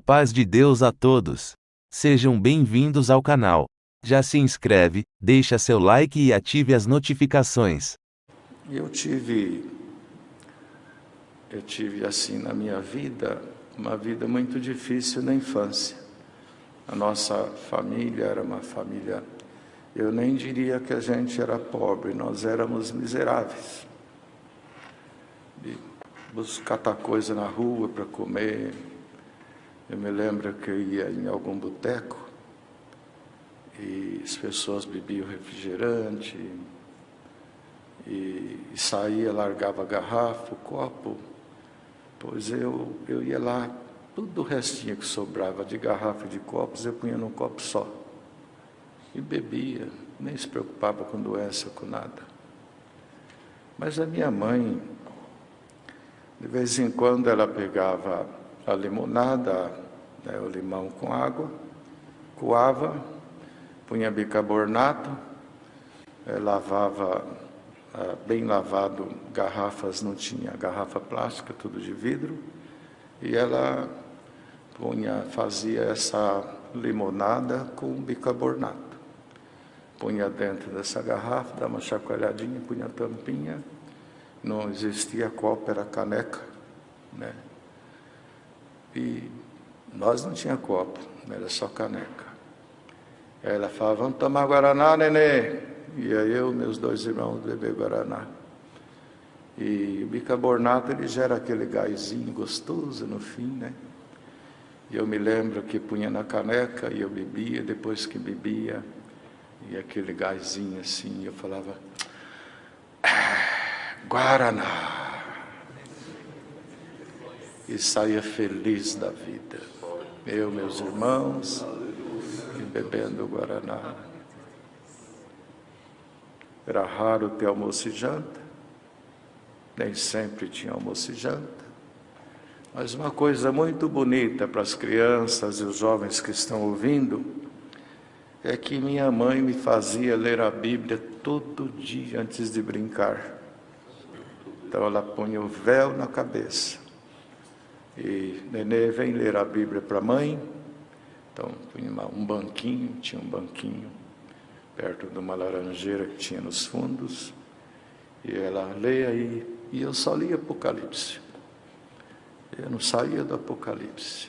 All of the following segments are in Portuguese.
paz de Deus a todos. Sejam bem-vindos ao canal. Já se inscreve, deixa seu like e ative as notificações. Eu tive assim na minha vida, uma vida muito difícil na infância. A nossa família era uma família, eu nem diria que a gente era pobre, nós éramos miseráveis. De buscar coisa na rua para comer. Eu me lembro que eu ia em algum boteco e as pessoas bebiam refrigerante e saía, largava a garrafa, o copo, pois eu ia lá, tudo o restinho que sobrava de garrafa e de copos eu punha num copo só e bebia, nem se preocupava com doença, com nada. Mas a minha mãe, de vez em quando ela pegava a limonada, o limão com água, coava, punha bicarbonato, lavava, bem lavado, garrafas, não tinha garrafa plástica, tudo de vidro, e ela fazia essa limonada com bicarbonato. Punha dentro dessa garrafa, dava uma chacoalhadinha, punha a tampinha, não existia copo, era caneca, né? E nós não tinha copo, era só caneca. Aí ela falava, vamos tomar Guaraná, nenê? E aí eu, meus dois irmãos, beber Guaraná. E o bicarbonato, ele gera aquele gásinho gostoso no fim, né? E eu me lembro que punha na caneca e eu bebia, depois que bebia, e aquele gásinho assim, eu falava, Guaraná! E saía feliz da vida. Eu, meus irmãos, e bebendo Guaraná. Era raro ter almoço e janta, nem sempre tinha almoço e janta, mas uma coisa muito bonita para as crianças e os jovens que estão ouvindo, é que minha mãe me fazia ler a Bíblia todo dia antes de brincar. Então ela punha o véu na cabeça. E nenê, vem ler a Bíblia para a mãe. Então punha um banquinho, tinha um banquinho perto de uma laranjeira que tinha nos fundos. E ela leia aí, e eu só lia Apocalipse. Eu não saía do Apocalipse.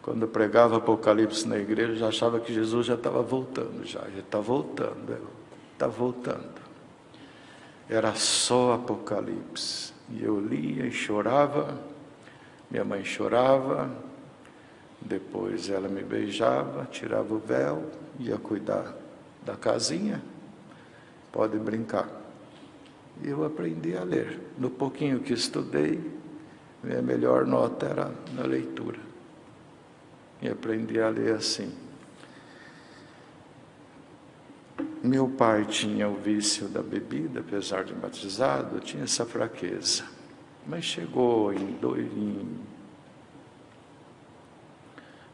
Quando eu pregava Apocalipse na igreja, eu já achava que Jesus já estava voltando, já está voltando, está voltando. Era só Apocalipse. E eu lia e chorava, minha mãe chorava, depois ela me beijava, tirava o véu, ia cuidar da casinha, pode brincar. E eu aprendi a ler. No pouquinho que estudei, minha melhor nota era na leitura. E aprendi a ler assim. Meu pai tinha o vício da bebida, apesar de batizado, tinha essa fraqueza. Mas chegou em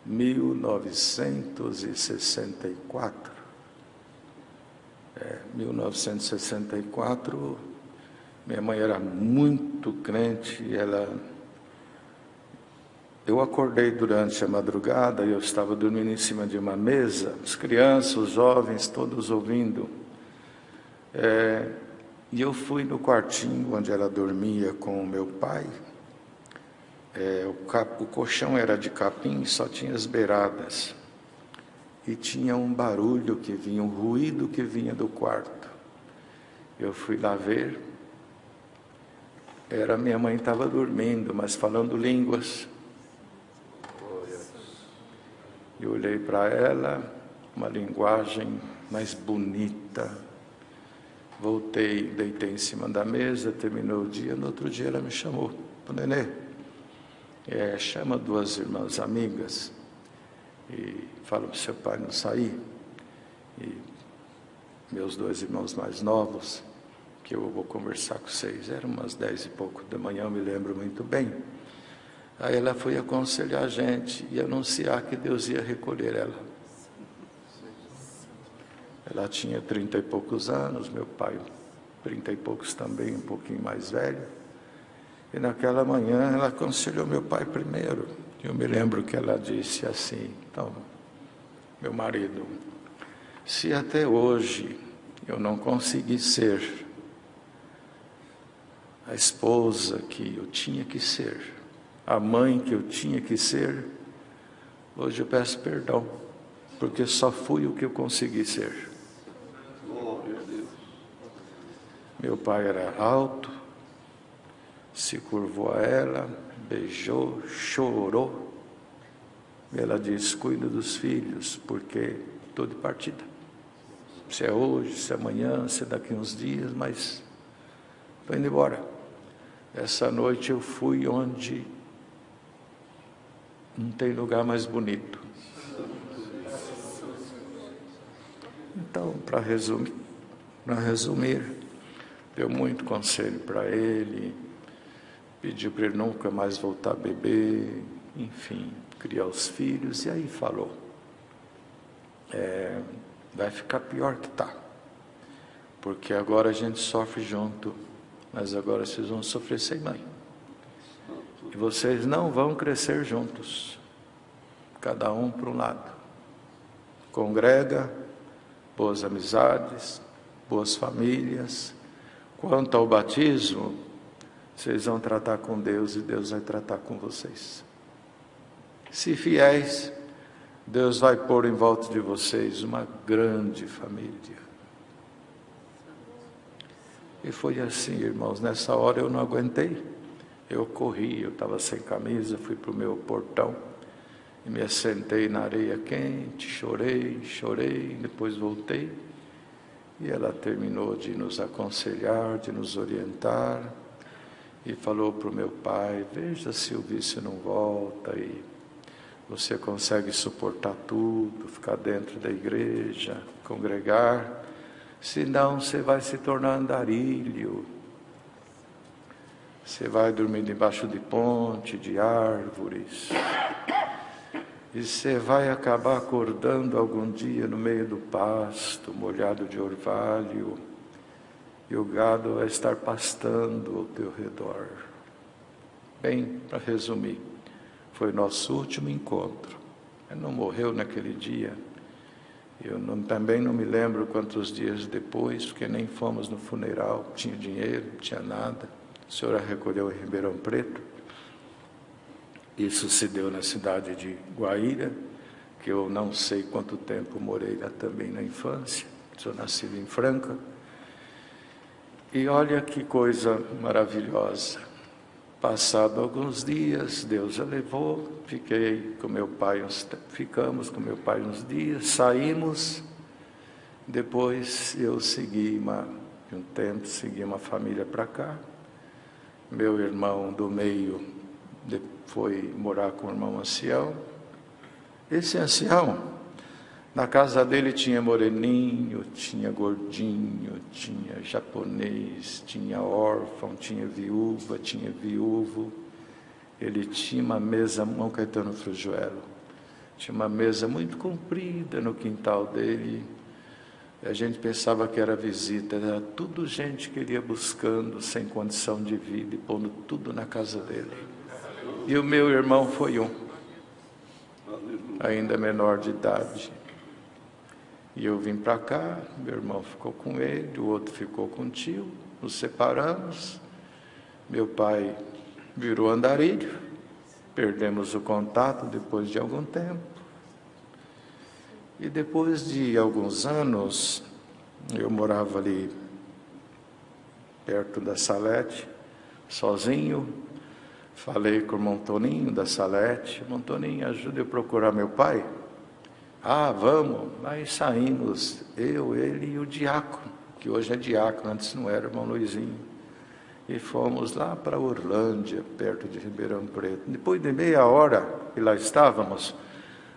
1964, 1964, minha mãe era muito crente, eu acordei durante a madrugada e eu estava dormindo em cima de uma mesa, as crianças, os jovens, todos ouvindo. E eu fui no quartinho onde ela dormia com o meu pai. O colchão era de capim, só tinha as beiradas. E tinha um barulho que vinha, um ruído que vinha do quarto. Eu fui lá ver. Minha mãe estava dormindo, mas falando línguas. Eu olhei para ela, uma linguagem mais bonita. Voltei, deitei em cima da mesa, terminou o dia. No outro dia ela me chamou, nenê, chama duas irmãs amigas e fala para o seu pai não sair. E meus dois irmãos mais novos, que eu vou conversar com vocês, eram umas 10 e pouco da manhã, eu me lembro muito bem. Aí ela foi aconselhar a gente e anunciar que Deus ia recolher ela. Ela tinha 30 e poucos anos, meu pai 30 e poucos também, um pouquinho mais velho. E naquela manhã ela aconselhou meu pai primeiro. Eu me lembro que ela disse assim, então, meu marido, se até hoje eu não consegui ser a esposa que eu tinha que ser, a mãe que eu tinha que ser, hoje eu peço perdão, porque só fui o que eu consegui ser. Meu pai era alto, se curvou a ela, beijou, chorou. Ela disse, cuida dos filhos, porque estou de partida. Se é hoje, se é amanhã, se é daqui uns dias, mas estou indo embora. Essa noite eu fui onde não tem lugar mais bonito. Então, para resumir, deu muito conselho para ele, pediu para ele nunca mais voltar a beber, enfim, criar os filhos, e aí falou, vai ficar pior que está, porque agora a gente sofre junto, mas agora vocês vão sofrer sem mãe, e vocês não vão crescer juntos, cada um para um lado, congrega, boas amizades, boas famílias. Quanto ao batismo, vocês vão tratar com Deus e Deus vai tratar com vocês. Se fiéis, Deus vai pôr em volta de vocês uma grande família. E foi assim, irmãos, nessa hora eu não aguentei. Eu corri, eu estava sem camisa, fui para o meu portão e me assentei na areia quente, chorei, depois voltei. E ela terminou de nos aconselhar, de nos orientar, e falou para o meu pai, veja se o vício não volta, e você consegue suportar tudo, ficar dentro da igreja, congregar, senão você vai se tornar andarilho, você vai dormir debaixo de ponte, de árvores, e você vai acabar acordando algum dia no meio do pasto, molhado de orvalho, e o gado vai estar pastando ao teu redor. Bem, para resumir, foi nosso último encontro. Ele não morreu naquele dia. Também não me lembro quantos dias depois, porque nem fomos no funeral, não tinha dinheiro, não tinha nada. A senhora recolheu em Ribeirão Preto. Isso se deu na cidade de Guaíra, que eu não sei quanto tempo morei lá também na infância. Sou nascido em Franca. E olha que coisa maravilhosa. Passado alguns dias, Deus a levou, ficamos com meu pai uns dias, saímos, depois eu segui uma família para cá. Meu irmão do meio foi morar com o irmão ancião. Esse ancião, na casa dele tinha moreninho, tinha gordinho, tinha japonês, tinha órfão, tinha viúva, tinha viúvo. Ele tinha uma mesa, Mão Caetano Frujuelo, tinha uma mesa muito comprida no quintal dele. A gente pensava que era visita, era tudo gente que ele ia buscando sem condição de vida e pondo tudo na casa dele. E o meu irmão foi ainda menor de idade. E eu vim para cá, meu irmão ficou com ele, o outro ficou com o tio, nos separamos. Meu pai virou andarilho, perdemos o contato depois de algum tempo. E depois de alguns anos, eu morava ali perto da Salete, sozinho. Falei com o irmão Toninho da Salete, irmão Toninho, ajuda eu a procurar meu pai. Ah, vamos. Aí saímos, eu, ele e o diácono, que hoje é diácono, antes não era, irmão Luizinho. E fomos lá para Orlândia, perto de Ribeirão Preto. Depois de meia hora que lá estávamos,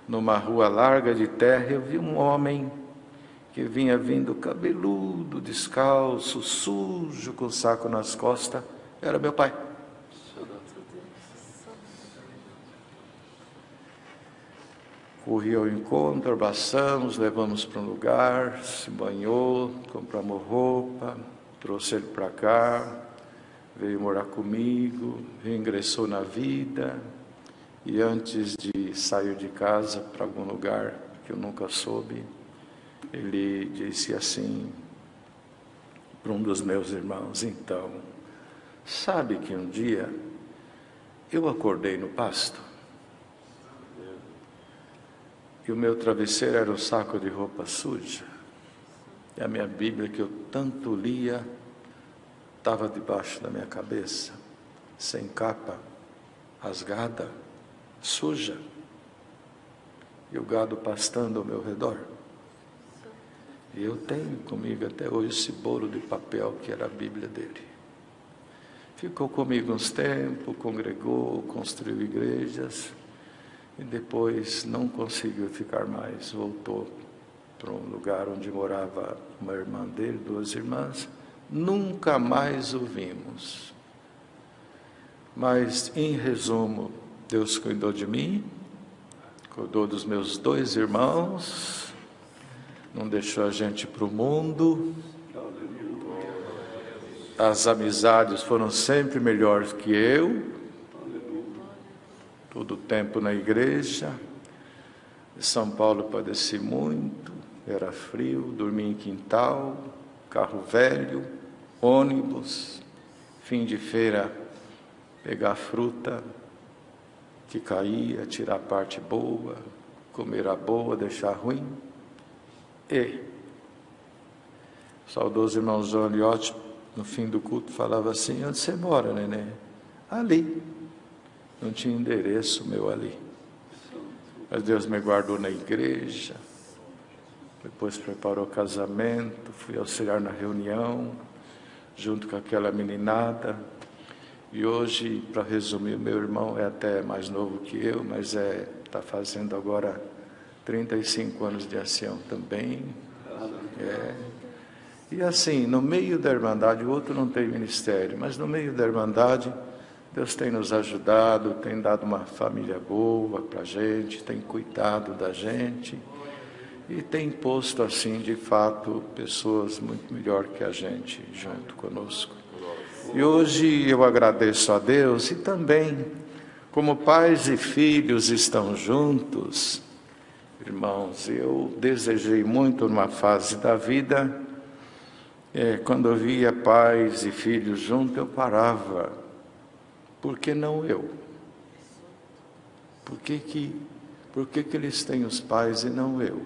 numa rua larga de terra, eu vi um homem que vinha vindo cabeludo, descalço, sujo, com o saco nas costas. Era meu pai. Corri ao encontro, abraçamos, levamos para um lugar, se banhou, compramos roupa, trouxe ele para cá, veio morar comigo, reingressou na vida, E antes de sair de casa para algum lugar que eu nunca soube, ele disse assim para um dos meus irmãos: então, sabe que um dia eu acordei no pasto e o meu travesseiro era um saco de roupa suja, e a minha Bíblia que eu tanto lia estava debaixo da minha cabeça, sem capa, rasgada, suja, e o gado pastando ao meu redor. E eu tenho comigo até hoje esse bolo de papel que era a Bíblia dele. Ficou comigo uns tempos, congregou, construiu igrejas, e depois não conseguiu ficar mais, voltou para um lugar onde morava uma irmã dele, 2 irmãs, nunca mais o vimos. Mas, em resumo, Deus cuidou de mim, cuidou dos meus 2 irmãos, não deixou a gente para o mundo. As amizades foram sempre melhores que eu, todo o tempo na igreja. Em São Paulo padeci muito, era frio, dormia em quintal, carro velho, ônibus, fim de feira, pegar fruta que caía, tirar a parte boa, comer a boa, deixar ruim. E o saudoso irmão João Liotti, no fim do culto, falava assim: onde você mora, neném? Ali. Não tinha endereço meu ali. Mas Deus me guardou na igreja, depois preparou o casamento, fui auxiliar na reunião, junto com aquela meninada. E hoje, para resumir, meu irmão é até mais novo que eu, mas está fazendo agora 35 anos de ação também. E assim, no meio da Irmandade, o outro não tem ministério, mas no meio da Irmandade, Deus tem nos ajudado, tem dado uma família boa para a gente, tem cuidado da gente e tem posto, assim, de fato, pessoas muito melhor que a gente junto conosco. E hoje eu agradeço a Deus e também, como pais e filhos estão juntos, irmãos, eu desejei muito numa fase da vida, quando eu via pais e filhos juntos, eu parava. Por que não eu? Por que eles têm os pais e não eu?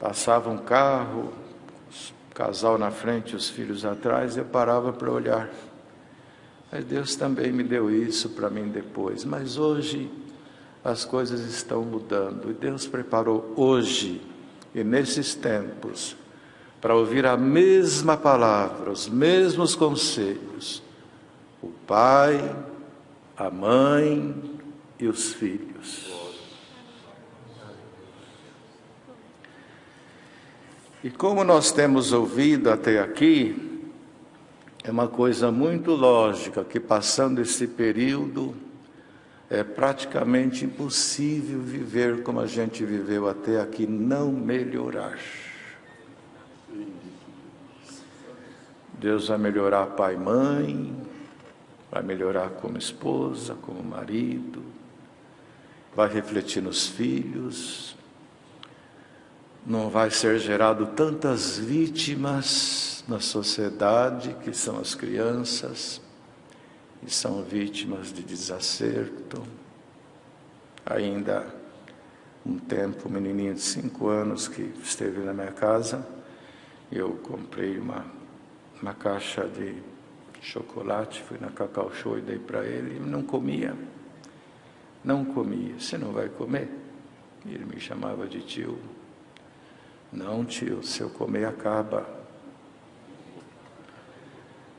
Passava um carro, o casal na frente, os filhos atrás, eu parava para olhar. Mas Deus também me deu isso para mim depois. Mas hoje as coisas estão mudando. E Deus preparou hoje e nesses tempos para ouvir a mesma palavra, os mesmos conselhos. O pai, a mãe e os filhos. E como nós temos ouvido até aqui, é uma coisa muito lógica que, passando esse período, é praticamente impossível viver como a gente viveu até aqui, não melhorar. Deus vai melhorar pai e mãe, vai melhorar como esposa, como marido, vai refletir nos filhos, não vai ser gerado tantas vítimas na sociedade, que são as crianças, e são vítimas de desacerto. Ainda um tempo, um menininho de 5 anos que esteve na minha casa, eu comprei uma caixa de chocolate, fui na Cacau Show e dei para ele, e não comia. Você não vai comer? E ele me chamava de tio. Não, tio, se eu comer acaba.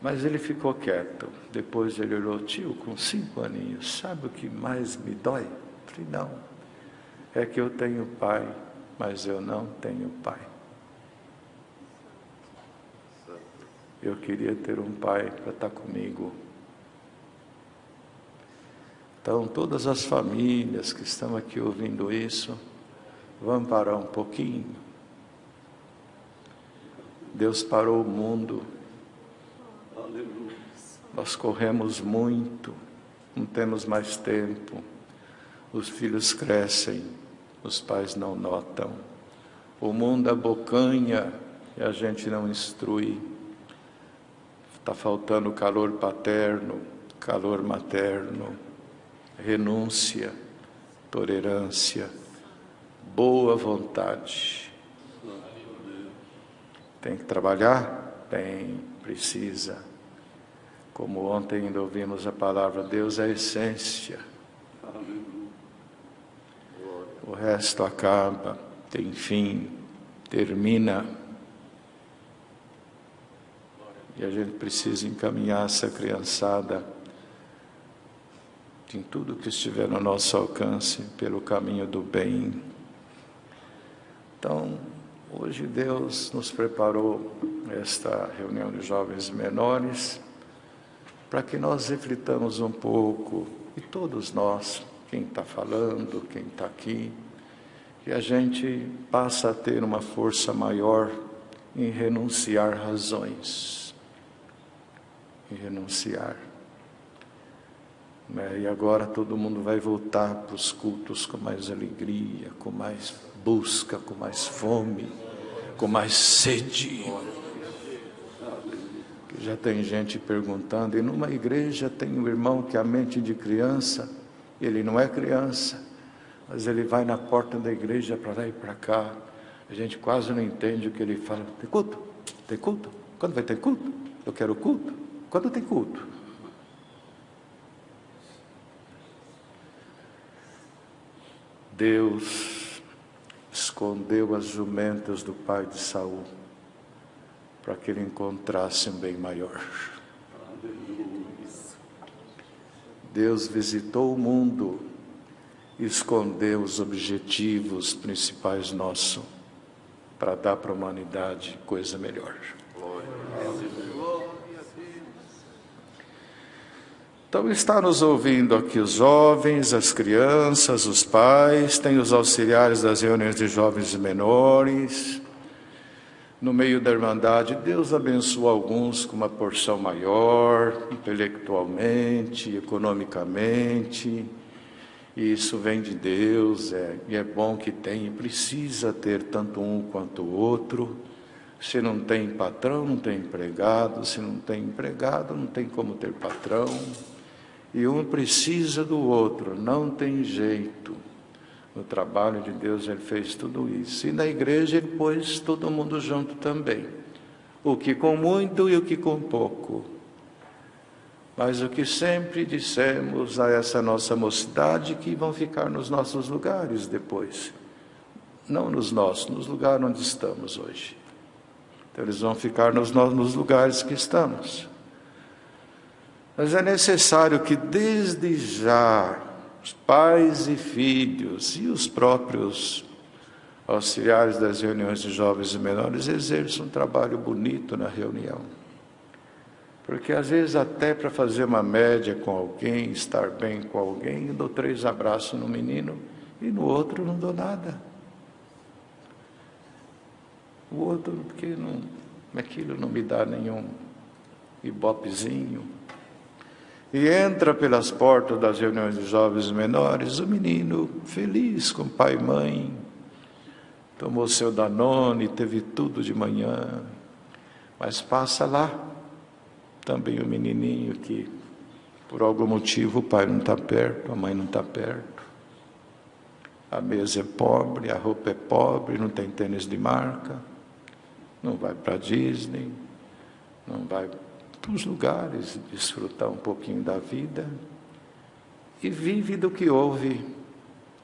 Mas ele ficou quieto. Depois ele olhou: tio, com 5 aninhos, sabe o que mais me dói? Eu falei: não, é que eu tenho pai, mas eu não tenho pai. Eu queria ter um pai para estar comigo. Então, todas as famílias que estão aqui ouvindo isso, vamos parar um pouquinho. Deus parou o mundo. Nós corremos muito não temos mais tempo, os filhos crescem, os pais não notam, o mundo abocanha e a gente não instrui, está faltando calor paterno, calor materno, renúncia, tolerância, boa vontade. Tem que trabalhar? Tem, precisa. Como ontem ainda ouvimos a palavra, Deus é a essência. O resto acaba, tem fim, termina. E a gente precisa encaminhar essa criançada em tudo que estiver no nosso alcance, pelo caminho do bem. Então, hoje Deus nos preparou esta reunião de jovens menores para que nós reflitamos um pouco, e todos nós, quem está falando, quem está aqui, que a gente passa a ter uma força maior em renunciar razões, em renunciar. E agora todo mundo vai voltar para os cultos com mais alegria, com mais busca, com mais fome, com mais sede. Já tem gente perguntando, e numa igreja tem um irmão que a mente de criança, ele não é criança, mas ele vai na porta da igreja para lá e para cá, a gente quase não entende o que ele fala. Tem culto? Tem culto? Quando vai ter culto? Eu quero culto. Quando tem culto? Deus escondeu as jumentas do pai de Saul para que ele encontrasse um bem maior. Deus visitou o mundo e escondeu os objetivos principais nossos para dar para a humanidade coisa melhor. Então está nos ouvindo aqui os jovens, as crianças, os pais, tem os auxiliares das reuniões de jovens e menores. No meio da Irmandade, Deus abençoa alguns com uma porção maior, intelectualmente, economicamente. E isso vem de Deus, e é bom que tenha, e precisa ter tanto um quanto o outro. Se não tem patrão, não tem empregado. Se não tem empregado, não tem como ter patrão. E um precisa do outro, não tem jeito. No trabalho de Deus ele fez tudo isso. E na igreja ele pôs todo mundo junto também. O que com muito e o que com pouco. Mas o que sempre dissemos a essa nossa mocidade, que vão ficar nos nossos lugares depois. Não nos nossos, nos lugares onde estamos hoje. Então eles vão ficar nos lugares que estamos. Mas é necessário que desde já os pais e filhos e os próprios auxiliares das reuniões de jovens e menores exerçam um trabalho bonito na reunião. Porque às vezes até para fazer uma média com alguém, estar bem com alguém, eu dou 3 abraços no menino e no outro não dou nada. O outro, porque aquilo não me dá nenhum ibopezinho. E entra pelas portas das reuniões de jovens menores, o menino feliz com pai e mãe, tomou seu Danone, teve tudo de manhã, mas passa lá também o menininho que, por algum motivo, o pai não está perto, a mãe não está perto, a mesa é pobre, a roupa é pobre, não tem tênis de marca, não vai para a Disney, não vai para os lugares, desfrutar um pouquinho da vida, e vive do que ouve,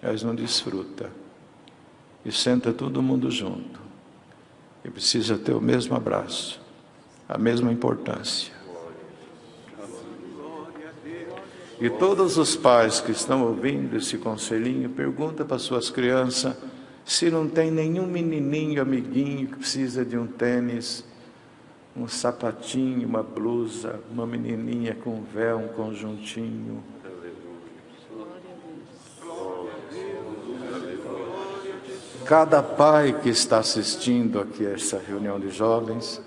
mas não desfruta, e senta todo mundo junto, e precisa ter o mesmo abraço, a mesma importância. E todos os pais que estão ouvindo esse conselhinho, pergunta para suas crianças se não tem nenhum menininho, amiguinho que precisa de um tênis, um sapatinho, uma blusa, uma menininha com um véu, um conjuntinho. Cada pai que está assistindo aqui a essa reunião de jovens,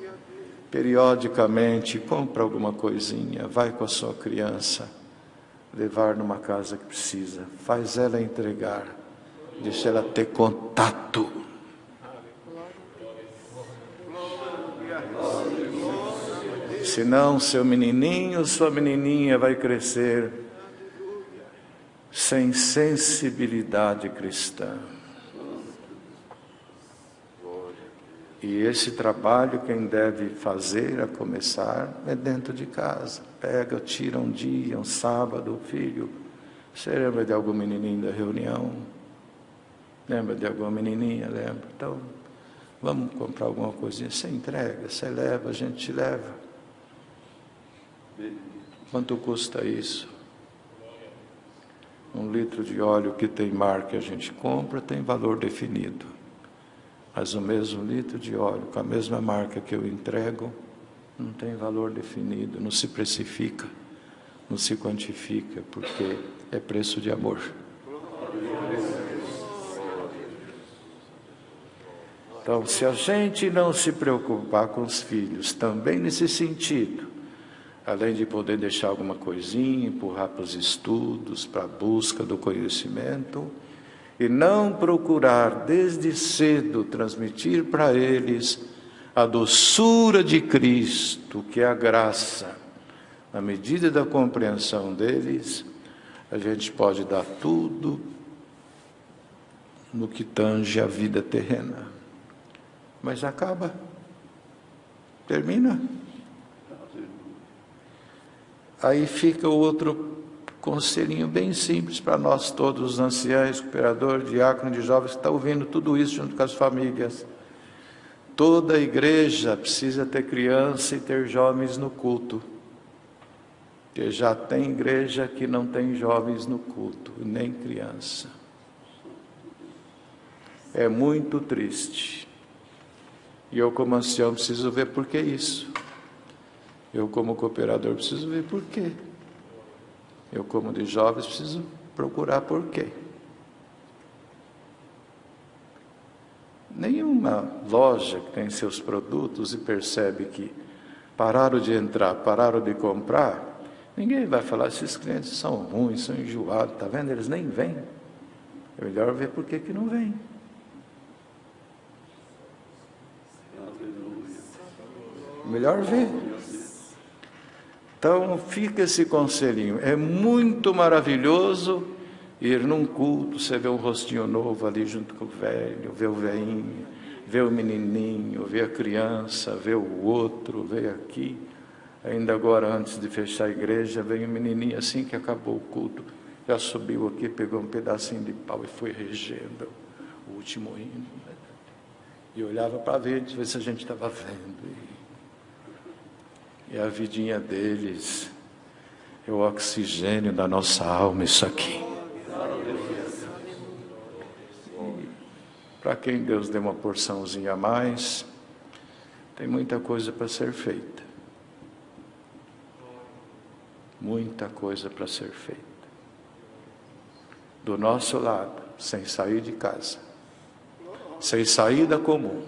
periodicamente compra alguma coisinha, vai com a sua criança levar numa casa que precisa, faz ela entregar, deixa ela ter contato. Senão seu menininho, sua menininha vai crescer sem sensibilidade cristã. E esse trabalho quem deve fazer, a começar, é dentro de casa. Pega, tira um dia, um sábado, filho. Você lembra de algum menininho da reunião? Lembra de alguma menininha? Lembra? Então, vamos comprar alguma coisinha. Você entrega, você leva, a gente te leva. Quanto custa isso? 1 litro de óleo que tem marca a gente compra, tem valor definido. Mas o mesmo litro de óleo, com a mesma marca que eu entrego, não tem valor definido, não se precifica, não se quantifica, porque é preço de amor. Então, se a gente não se preocupar com os filhos, também nesse sentido, além de poder deixar alguma coisinha, empurrar para os estudos, para a busca do conhecimento, e não procurar desde cedo transmitir para eles a doçura de Cristo, que é a graça, na medida da compreensão deles, a gente pode dar tudo no que tange a vida terrena. Mas acaba, termina. Aí fica o outro conselhinho bem simples para nós todos, os anciãos, cooperador, diácono de jovens, que estão ouvindo tudo isso junto com as famílias. Toda a igreja precisa ter criança e ter jovens no culto. Porque já tem igreja que não tem jovens no culto, nem criança. É muito triste. E eu, como ancião, preciso ver por que isso. Eu, como cooperador, preciso ver por quê. Eu, como de jovens, preciso procurar por quê. Nenhuma loja que tem seus produtos e percebe que pararam de entrar, pararam de comprar, ninguém vai falar, esses clientes são ruins, são enjoados, está vendo? Eles nem vêm. É melhor ver por que não vêm. Melhor ver. Então, fica esse conselhinho. É muito maravilhoso ir num culto, você vê um rostinho novo ali junto com o velho, vê o velhinho, vê o menininho, vê a criança, vê o outro, vê aqui. Ainda agora, antes de fechar a igreja, veio um menininho assim que acabou o culto, já subiu aqui, pegou um pedacinho de pau e foi regendo o último hino. E olhava para ver se a gente estava vendo. E a vidinha deles é o oxigênio da nossa alma, isso aqui. Para quem Deus deu uma porçãozinha a mais, tem muita coisa para ser feita. Muita coisa para ser feita. Do nosso lado, sem sair de casa, sem saída comum.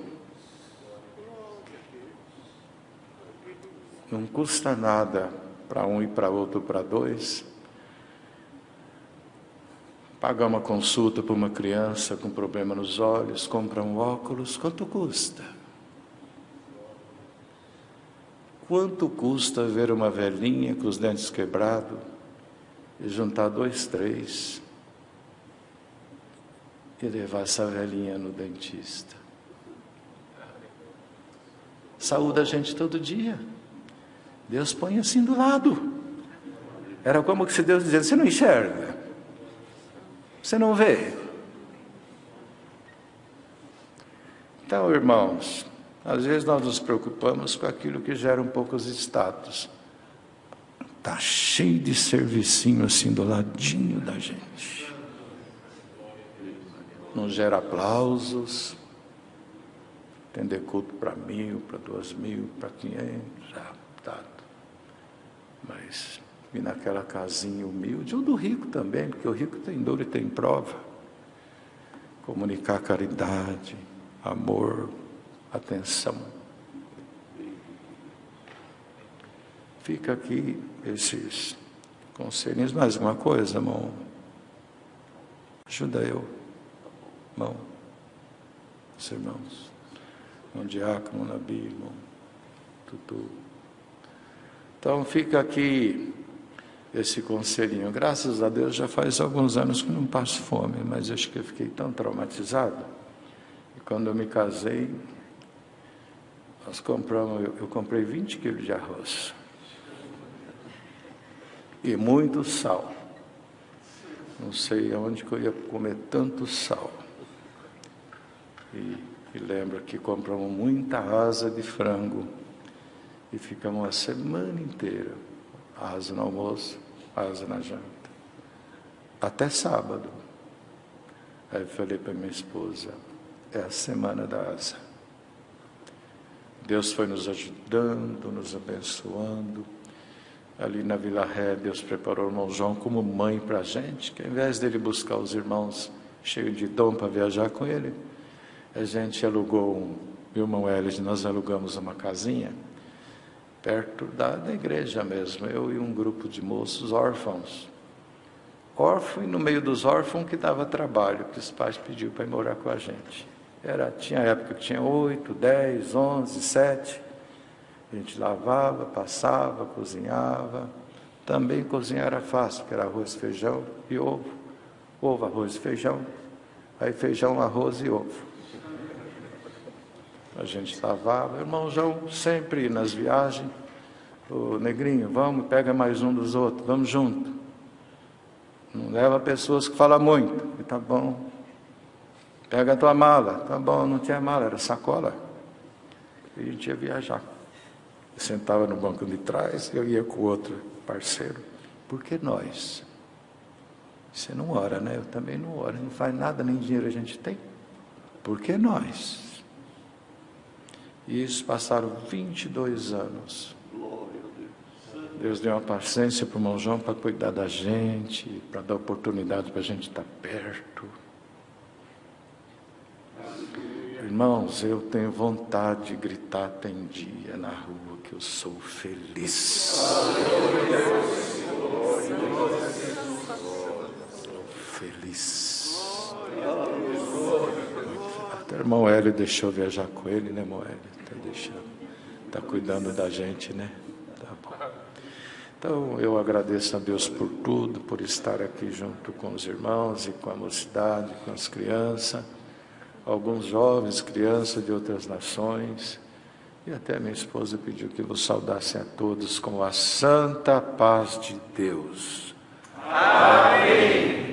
Não custa nada para um e para outro, para dois, pagar uma consulta para uma criança com problema nos olhos, comprar um óculos, quanto custa? Quanto custa ver uma velhinha com os dentes quebrados e juntar 2, 3 e levar essa velhinha no dentista? Saúde a gente todo dia. Deus põe assim do lado. Era como se Deus dizia, você não enxerga? Você não vê? Então, irmãos, às vezes nós nos preocupamos com aquilo que gera um pouco os status. Está cheio de servicinho assim do ladinho da gente. Não gera aplausos. Atender culto para 1.000, para 2.000, para 500, já tá. Mas vir naquela casinha humilde, ou do rico também, porque o rico tem dor e tem prova. Comunicar caridade, amor, atenção. Fica aqui esses conselhinhos. Mais alguma coisa, irmão? Ajuda eu, irmão. Os irmãos. Irmão Diácono, Nabi, irmão Tutu. Então fica aqui esse conselhinho. Graças a Deus já faz alguns anos que não passo fome, mas acho que eu fiquei tão traumatizado. E quando eu me casei, eu comprei 20 quilos de arroz. E muito sal. Não sei aonde que eu ia comer tanto sal. E lembro que compramos muita asa de frango. E ficamos uma semana inteira. Asa no almoço, asa na janta. Até sábado. Aí eu falei para minha esposa, é a semana da asa. Deus foi nos ajudando, nos abençoando. Ali na Vila Ré, Deus preparou o irmão João como mãe para a gente, que ao invés dele buscar os irmãos cheios de dom para viajar com ele, a gente alugou, meu irmão Hélio, nós alugamos uma casinha, perto da igreja mesmo, eu e um grupo de moços órfãos. Órfão, e no meio dos órfãos que dava trabalho, que os pais pediam para ir morar com a gente. Tinha época que tinha 8, 10, 11, 7. A gente lavava, passava, cozinhava. Também cozinhar era fácil, que era arroz, feijão e ovo. Ovo, arroz e feijão. Aí feijão, arroz e ovo. A gente lavava. O irmão João sempre nas viagens. O Negrinho, vamos, pega mais um dos outros, vamos junto. Não leva pessoas que falam muito. E tá bom. Pega a tua mala. Tá bom, não tinha mala, era sacola. E a gente ia viajar. Eu sentava no banco de trás, eu ia com o outro parceiro. Por que nós? Você não ora, né? Eu também não oro. Não faz nada, nem dinheiro a gente tem. Por que nós? E isso passaram 22 anos. Deus deu uma paciência para o irmão João para cuidar da gente, para dar oportunidade para a gente estar perto. Irmãos, eu tenho vontade de gritar tem dia na rua que eu sou feliz. Feliz. Até o irmão Hélio deixou viajar com ele, né, irmão Hélio? Está deixando. Está cuidando da gente, né? Tá bom. Então, eu agradeço a Deus por tudo, por estar aqui junto com os irmãos e com a mocidade, com as crianças. Alguns jovens, crianças de outras nações, e até minha esposa pediu que vos saudassem a todos com a santa paz de Deus. Amém.